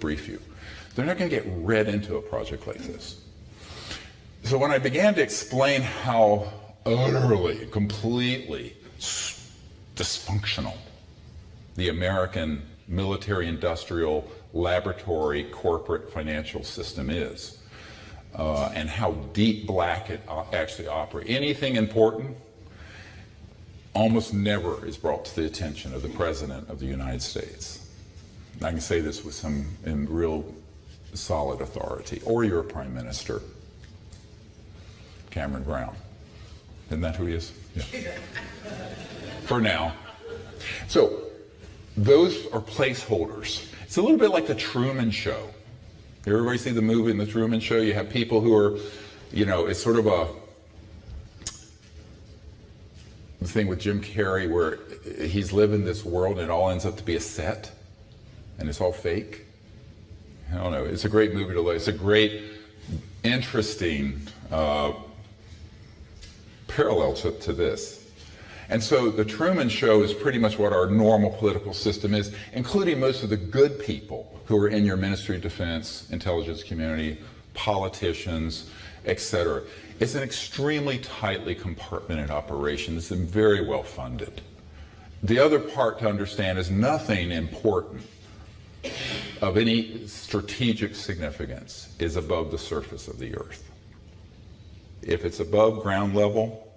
brief you. They're not going to get read into a project like this. So when I began to explain how utterly, completely dysfunctional the American military-industrial, laboratory, corporate financial system is, and how deep black it actually operates. Anything important almost never is brought to the attention of the President of the United States. I can say this with some real solid authority, or your Prime Minister, Cameron Brown. Isn't that who he is? Yeah. For now. So those are placeholders. It's a little bit like the Truman Show. Everybody see the movie in the Truman Show? You have people who are, it's sort of a thing with Jim Carrey where he's living this world and it all ends up to be a set and it's all fake. I don't know. It's a great movie to look. It's a great, interesting parallel to this. And so the Truman Show is pretty much what our normal political system is, including most of the good people who are in your Ministry of Defense, intelligence community, politicians, etc. It's an extremely tightly compartmented operation. It's been very well funded. The other part to understand is nothing important of any strategic significance is above the surface of the earth. If it's above ground level,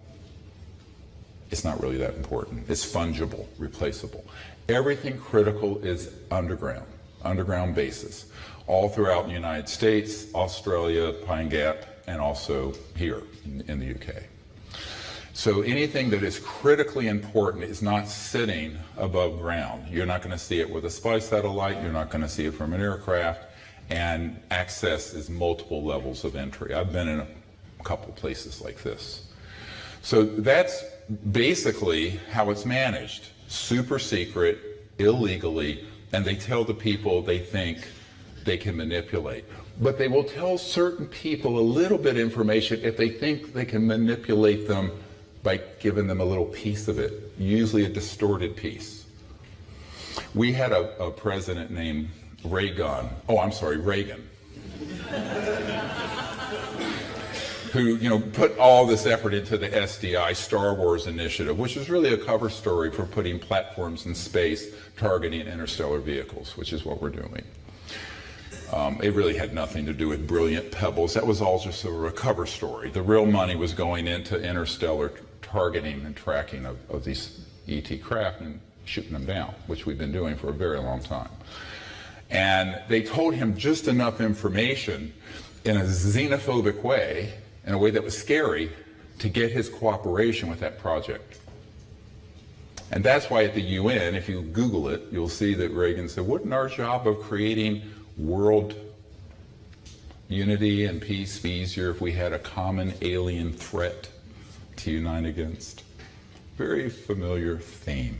it's not really that important. It's fungible, replaceable. Everything critical is underground bases, all throughout the United States, Australia, Pine Gap, and also here in the UK. So anything that is critically important is not sitting above ground. You're not going to see it with a spy satellite, you're not going to see it from an aircraft, and access is multiple levels of entry. I've been in a couple places like this. So that's basically how it's managed. Super secret, illegally, and they tell the people they think they can manipulate. But they will tell certain people a little bit of information if they think they can manipulate them by giving them a little piece of it, usually a distorted piece. We had a president named Reagan, who put all this effort into the SDI, Star Wars initiative, which is really a cover story for putting platforms in space targeting interstellar vehicles, which is what we're doing. It really had nothing to do with brilliant pebbles. That was all just a cover story. The real money was going into interstellar targeting and tracking of these ET craft and shooting them down, which we've been doing for a very long time. And they told him just enough information in a xenophobic way, in a way that was scary, to get his cooperation with that project. And that's why at the UN, if you Google it, you'll see that Reagan said, wouldn't our job of creating world unity and peace be easier if we had a common alien threat to unite against? Very familiar theme.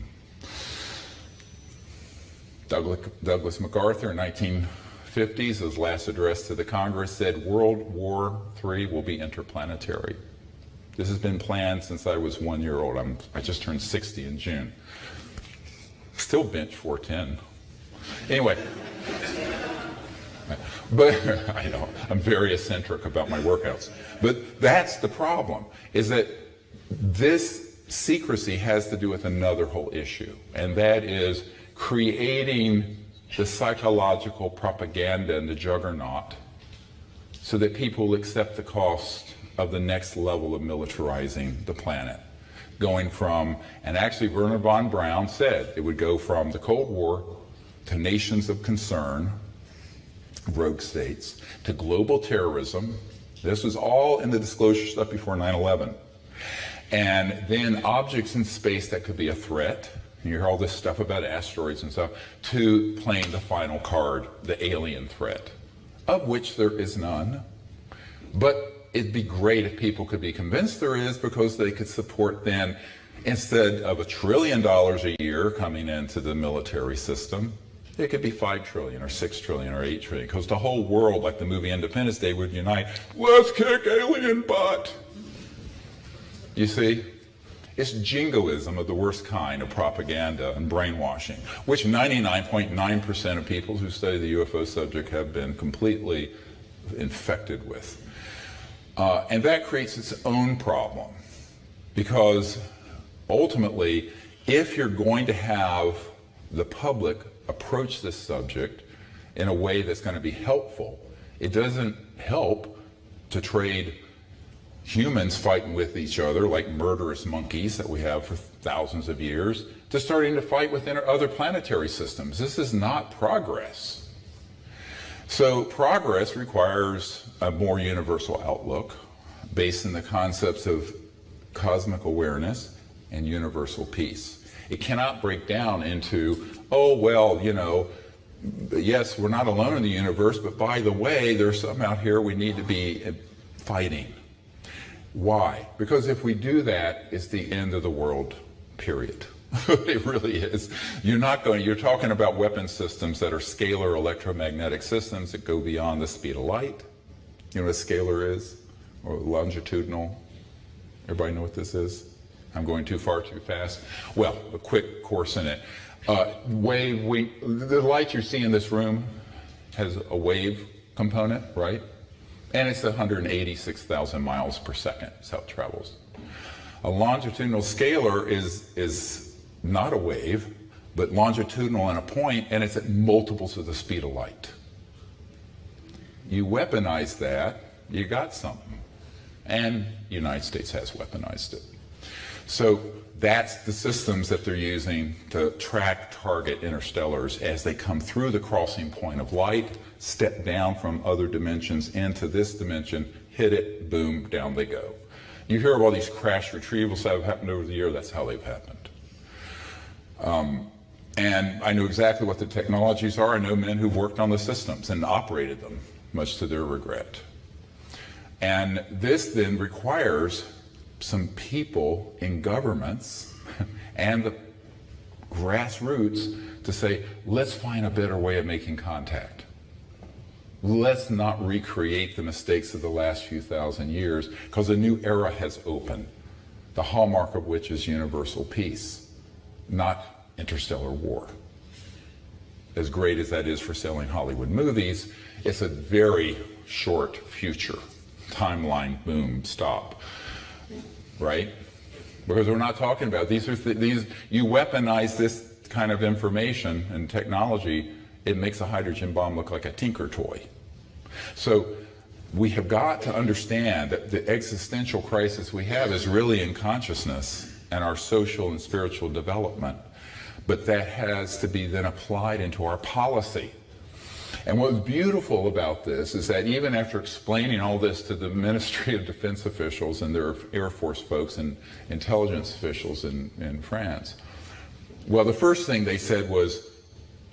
Douglas MacArthur in 1950s, his last address to the Congress, said World War III will be interplanetary. This has been planned since I was 1 year old. I just turned 60 in June. Still bench 410. Anyway, but I know, I'm very eccentric about my workouts. But that's the problem, is that this secrecy has to do with another whole issue, and that is creating the psychological propaganda and the juggernaut so that people will accept the cost of the next level of militarizing the planet. Going from, and actually Wernher von Braun said, it would go from the Cold War to nations of concern, rogue states, to global terrorism. This was all in the disclosure stuff before 9/11. And then objects in space that could be a threat. You hear all this stuff about asteroids and stuff, to playing the final card, the alien threat, of which there is none. But it'd be great if people could be convinced there is, because they could support then, instead of $1 trillion a year coming into the military system, it could be $5 trillion or $6 trillion or $8 trillion, because the whole world, like the movie Independence Day, would unite. Let's kick alien butt. You see? It's jingoism of the worst kind of propaganda and brainwashing, which 99.9% of people who study the UFO subject have been completely infected with. And that creates its own problem, because ultimately, if you're going to have the public approach this subject in a way that's going to be helpful, it doesn't help to trade humans fighting with each other like murderous monkeys that we have for thousands of years to starting to fight within other planetary systems. This is not progress. So progress requires a more universal outlook based in the concepts of cosmic awareness and universal peace. It cannot break down into, oh, well, you know, yes, we're not alone in the universe, but by the way, there's some out here we need to be fighting. Why? Because if we do that, it's the end of the world, period. It really is. You're talking about weapon systems that are scalar electromagnetic systems that go beyond the speed of light. You know what a scalar is? Or longitudinal? Everybody know what this is? I'm going too far too fast? Well, a quick course in it. The light you see in this room has a wave component, right? And it's 186,000 miles per second is how it travels. A longitudinal scalar is not a wave, but longitudinal in a point, and it's at multiples of the speed of light. You weaponize that, you got something. And the United States has weaponized it. So that's the systems that they're using to track target interstellars as they come through the crossing point of light, step down from other dimensions into this dimension, hit it, boom, down they go. You hear of all these crash retrievals that have happened over the year, that's how they've happened. And I know exactly what the technologies are. I know men who've worked on the systems and operated them, much to their regret. And this then requires some people in governments and the grassroots to say, let's find a better way of making contact. Let's not recreate the mistakes of the last few thousand years, because a new era has opened, the hallmark of which is universal peace, not interstellar war. As great as that is for selling Hollywood movies, it's a very short future. Timeline, boom, stop. Right? Because we're not talking about these. You weaponize this kind of information and technology, it makes a hydrogen bomb look like a tinker toy. So we have got to understand that the existential crisis we have is really in consciousness and our social and spiritual development. But that has to be then applied into our policy. And what's beautiful about this is that even after explaining all this to the Ministry of Defense officials and their Air Force folks and intelligence officials in France, well, the first thing they said was,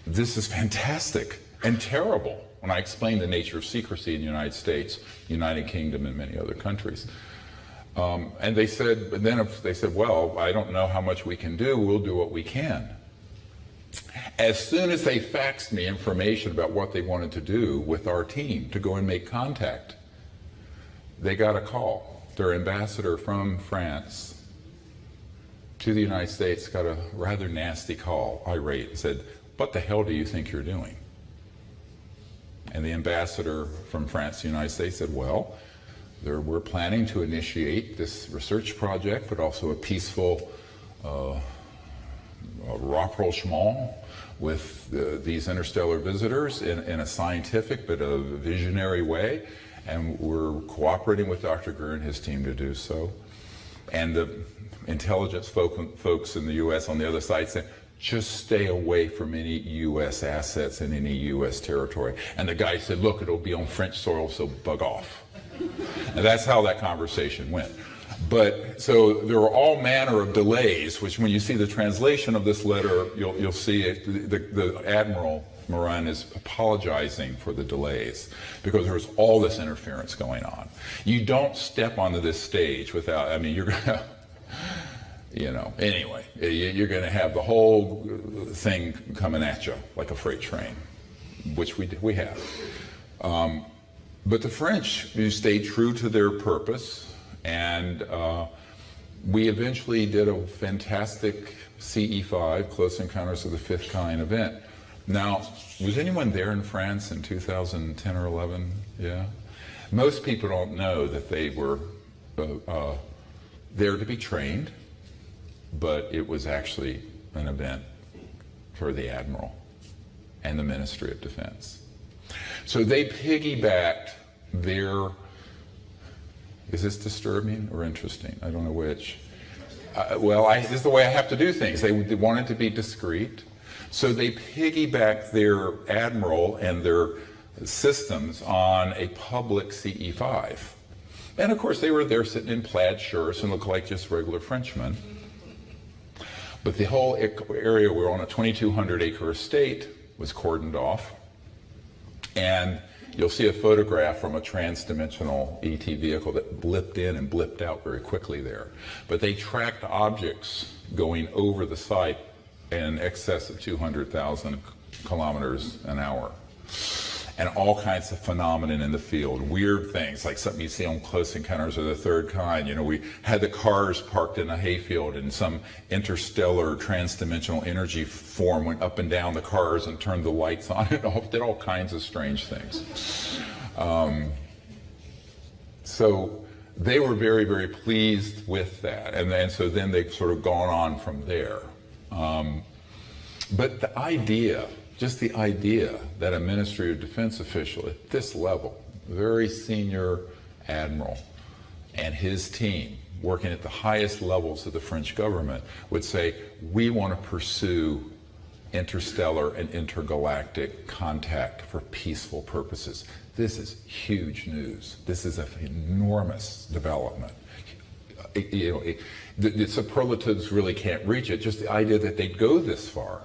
this is fantastic and terrible, when I explained the nature of secrecy in the United States, United Kingdom, and many other countries. And they said, but then they said, well, I don't know how much we can do, we'll do what we can. As soon as they faxed me information about what they wanted to do with our team to go and make contact, they got a call. Their ambassador from France to the United States got a rather nasty call, irate, and said, what the hell do you think you're doing? And the ambassador from France to the United States said, well, we're planning to initiate this research project, but also a peaceful rapprochement with these interstellar visitors in a scientific but a visionary way, and we're cooperating with Dr. Greer and his team to do so. And the intelligence folks in the U.S. on the other side said, just stay away from any U.S. assets in any U.S. territory. And the guy said, look, it'll be on French soil, so bug off. And that's how that conversation went. But so there were all manner of delays, which when you see the translation of this letter, you'll see it, the Admiral Morin is apologizing for the delays because there was all this interference going on. You don't step onto this stage without, I mean, you're going to, you know, anyway, you're going to have the whole thing coming at you like a freight train, which we have. But the French stayed true to their purpose, and We eventually did a fantastic CE5, Close Encounters of the Fifth Kind event. Now, was anyone there in France in 2010 or 11? Yeah? Most people don't know that they were there to be trained, but it was actually an event for the Admiral and the Ministry of Defense. So they piggybacked their, is this disturbing or interesting? I don't know which. This is the way I have to do things. They wanted to be discreet. So they piggybacked their Admiral and their systems on a public CE5. And of course they were there sitting in plaid shirts and looked like just regular Frenchmen. But the whole area, we were on a 2,200 acre estate, was cordoned off. And you'll see a photograph from a trans-dimensional ET vehicle that blipped in and blipped out very quickly there. But they tracked objects going over the site in excess of 200,000 kilometers an hour. And all kinds of phenomena in the field, weird things like something you see on Close Encounters of the Third Kind. You know, we had the cars parked in a hayfield and some interstellar trans-dimensional energy form went up and down the cars and turned the lights on and off, did all kinds of strange things. So they were very, very pleased with that. And so then they've sort of gone on from there. But the idea, just the idea that a Ministry of Defense official at this level, very senior admiral, and his team working at the highest levels of the French government would say, we want to pursue interstellar and intergalactic contact for peaceful purposes. This is huge news. This is an enormous development. The superlatives really can't reach it, just the idea that they'd go this far.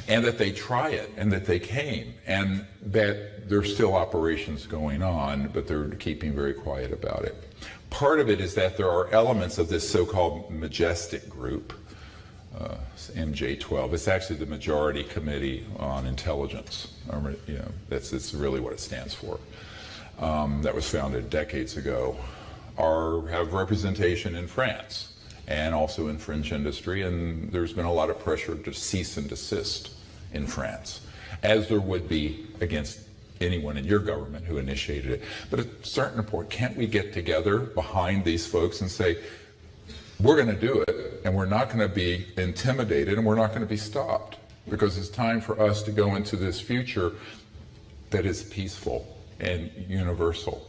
And that they try it, and that they came, and that there's still operations going on, but they're keeping very quiet about it. Part of it is that there are elements of this so-called majestic group, MJ12. It's actually the Majority Committee on Intelligence. That's really what it stands for. That was founded decades ago. Have representation in France and also in French industry, and there's been a lot of pressure to cease and desist in France, as there would be against anyone in your government who initiated it. But at a certain point, can't we get together behind these folks and say, we're going to do it, and we're not going to be intimidated, and we're not going to be stopped, because it's time for us to go into this future that is peaceful and universal,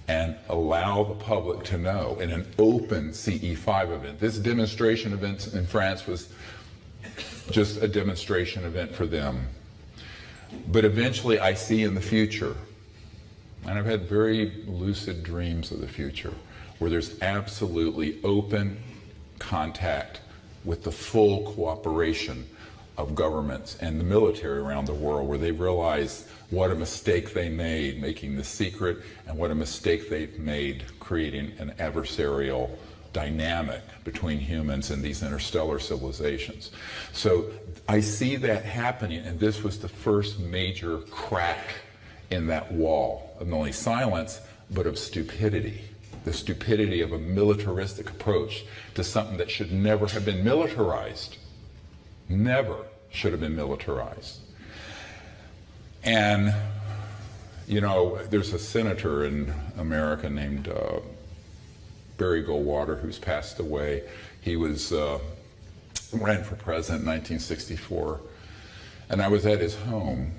and allow the public to know in an open CE5 event. This demonstration event in France was just a demonstration event for them. But eventually I see in the future, and I've had very lucid dreams of the future, where there's absolutely open contact with the full cooperation of governments and the military around the world, where they realize what a mistake they made making this secret, and what a mistake they've made creating an adversarial dynamic between humans and these interstellar civilizations. So I see that happening, and this was the first major crack in that wall of not only silence, but of stupidity. The stupidity of a militaristic approach to something that should never have been militarized. Never should have been militarized. And, there's a senator in America named Barry Goldwater, who's passed away. He ran for president in 1964. And I was at his home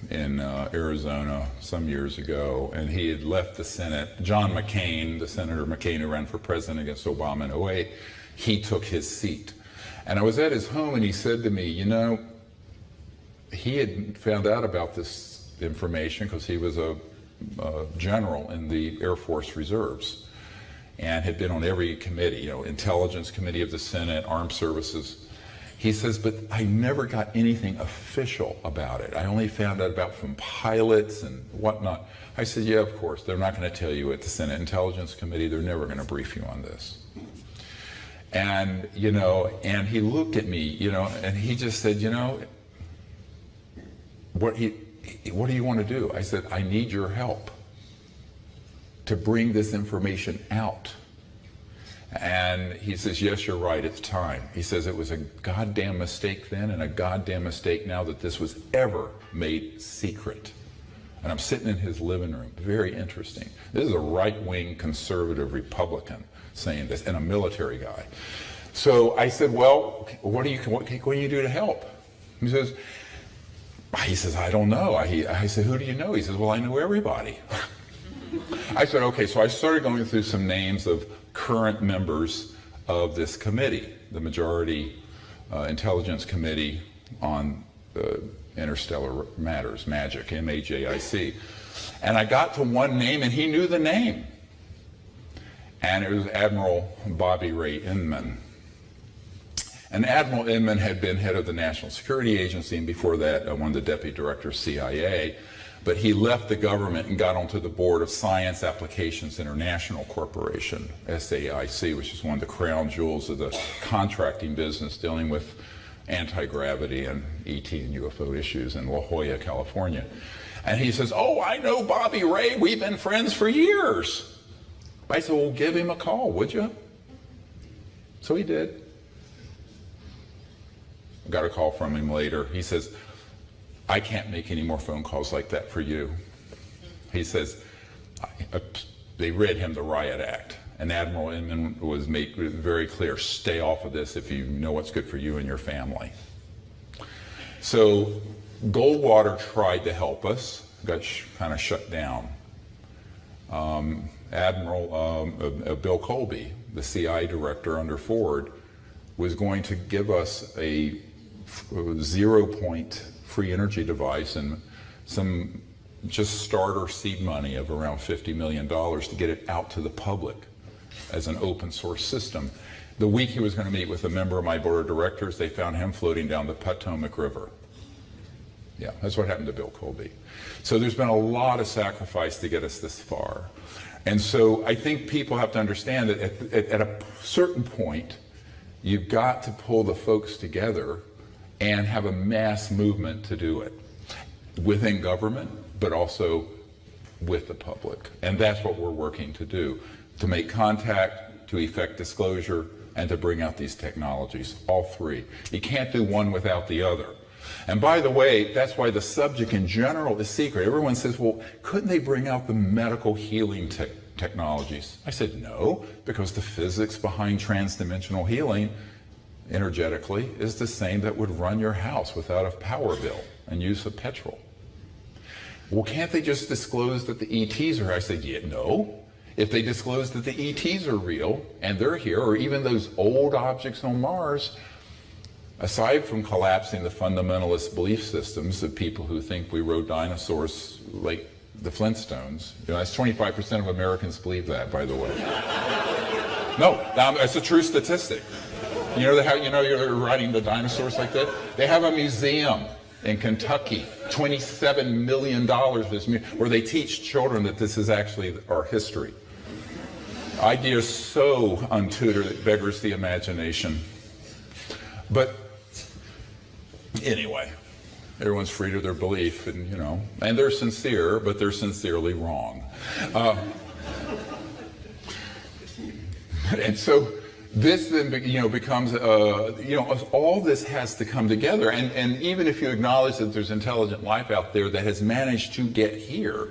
in Arizona some years ago, and he had left the Senate. John McCain, the Senator McCain who ran for president against Obama in 2008, he took his seat. And I was at his home, and he said to me, he had found out about this information because he was a general in the Air Force Reserves and had been on every committee, Intelligence Committee of the Senate, Armed Services. He says, but I never got anything official about it. I only found out about from pilots and whatnot. I said, yeah, of course. They're not going to tell you at the Senate Intelligence Committee. They're never going to brief you on this. And, and he looked at me, and he just said, what do you want to do? I said, I need your help to bring this information out. And he says, yes, you're right, it's time. He says it was a goddamn mistake then and a goddamn mistake now that this was ever made secret. And I'm sitting in his living room, very interesting. This is a right-wing conservative Republican saying this, and a military guy. So I said, well, what can you do to help? He says, I don't know. I said, who do you know? He says, well, I know everybody. I said, okay, so I started going through some names of current members of this committee, the Majority Intelligence Committee on Interstellar Matters, MAGIC, M-A-J-I-C. And I got to one name, and he knew the name. And it was Admiral Bobby Ray Inman. And Admiral Inman had been head of the National Security Agency, and before that, one of the deputy directors, CIA. But he left the government and got onto the board of Science Applications International Corporation, SAIC, which is one of the crown jewels of the contracting business dealing with anti-gravity and ET and UFO issues in La Jolla, California. And he says, oh, I know Bobby Ray. We've been friends for years. I said, well, give him a call, would you? So he did. I got a call from him later. He says, I can't make any more phone calls like that for you. He says, they read him the Riot Act, and Admiral Inman was made very clear, stay off of this if you know what's good for you and your family. So Goldwater tried to help us, got kind of shut down. Admiral Bill Colby, the CI director under Ford, was going to give us a 0-point free energy device and some just starter seed money of around $50 million to get it out to the public as an open source system. The week he was going to meet with a member of my board of directors, they found him floating down the Potomac River. Yeah, that's what happened to Bill Colby. So there's been a lot of sacrifice to get us this far. And so I think people have to understand that at a certain point, you've got to pull the folks together and have a mass movement to do it within government, but also with the public. And that's what we're working to do, to make contact, to effect disclosure, and to bring out these technologies, all three. You can't do one without the other. And by the way, that's why the subject in general is secret. Everyone says, well, couldn't they bring out the medical healing technologies? I said, no, because the physics behind transdimensional healing energetically is the same that would run your house without a power bill and use of petrol. Well, can't they just disclose that the ETs are here? I said, yeah, no. If they disclose that the ETs are real and they're here, or even those old objects on Mars, aside from collapsing the fundamentalist belief systems of people who think we rode dinosaurs like the Flintstones, that's 25% of Americans believe that, by the way. No, it's a true statistic. You know how you're riding the dinosaurs like that? They have a museum in Kentucky, $27 million where they teach children that this is actually our history. Ideas so untutored it beggars the imagination. But anyway, everyone's free to their belief, and and they're sincere, but they're sincerely wrong. And so this then, becomes, all this has to come together. And even if you acknowledge that there's intelligent life out there that has managed to get here,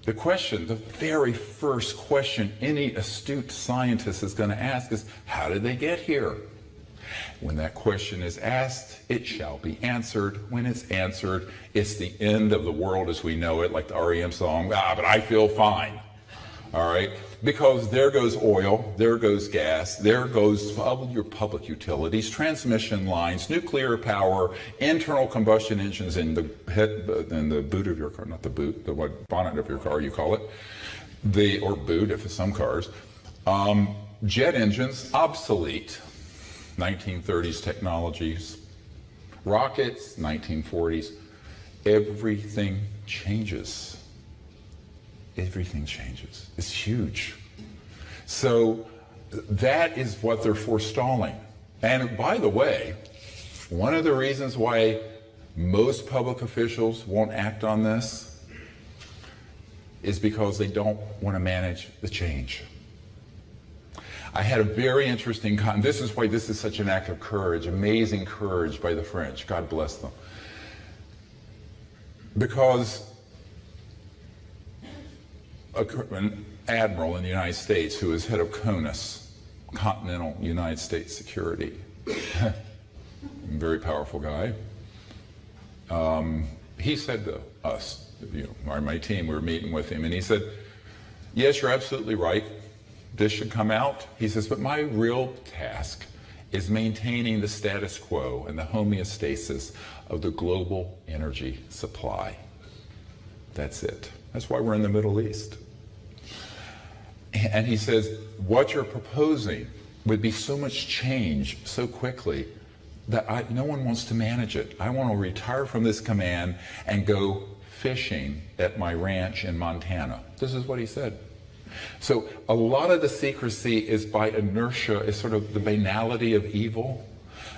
the very first question any astute scientist is going to ask is, how did they get here? When that question is asked, it shall be answered. When it's answered, it's the end of the world as we know it, like the REM song, but I feel fine. All right? Because there goes oil, there goes gas, there goes your public utilities, transmission lines, nuclear power, internal combustion engines in the boot of your car, not the boot, the bonnet of your car, you call it, or boot if it's some cars. Jet engines, obsolete, 1930s technologies. Rockets, 1940s. Everything changes. Everything changes. It's huge. So that is what they're forestalling. And by the way, one of the reasons why most public officials won't act on this is because they don't want to manage the change. I had a very interesting this is why this is such an act of courage, amazing courage by the French. God bless them. Because an admiral in the United States who is head of CONUS, Continental United States Security, very powerful guy, he said to us, my team, we were meeting with him, and he said, yes, you're absolutely right. This should come out. He says, but my real task is maintaining the status quo and the homeostasis of the global energy supply. That's it. That's why we're in the Middle East. And he says, what you're proposing would be so much change so quickly that no one wants to manage it. I want to retire from this command and go fishing at my ranch in Montana. This is what he said. So a lot of the secrecy is by inertia, is sort of the banality of evil.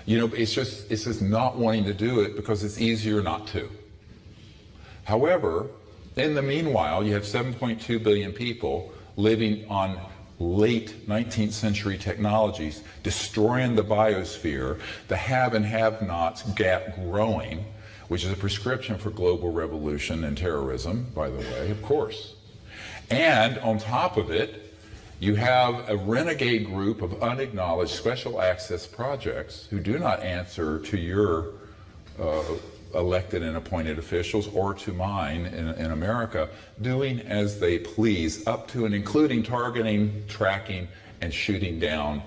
It's just not wanting to do it because it's easier not to. However, in the meanwhile, you have 7.2 billion people living on late 19th century technologies, destroying the biosphere, the have and have-nots gap growing, which is a prescription for global revolution and terrorism, by the way, of course. And on top of it, you have a renegade group of unacknowledged special access projects who do not answer to your elected and appointed officials or to mine in America, doing as they please, up to and including targeting, tracking, and shooting down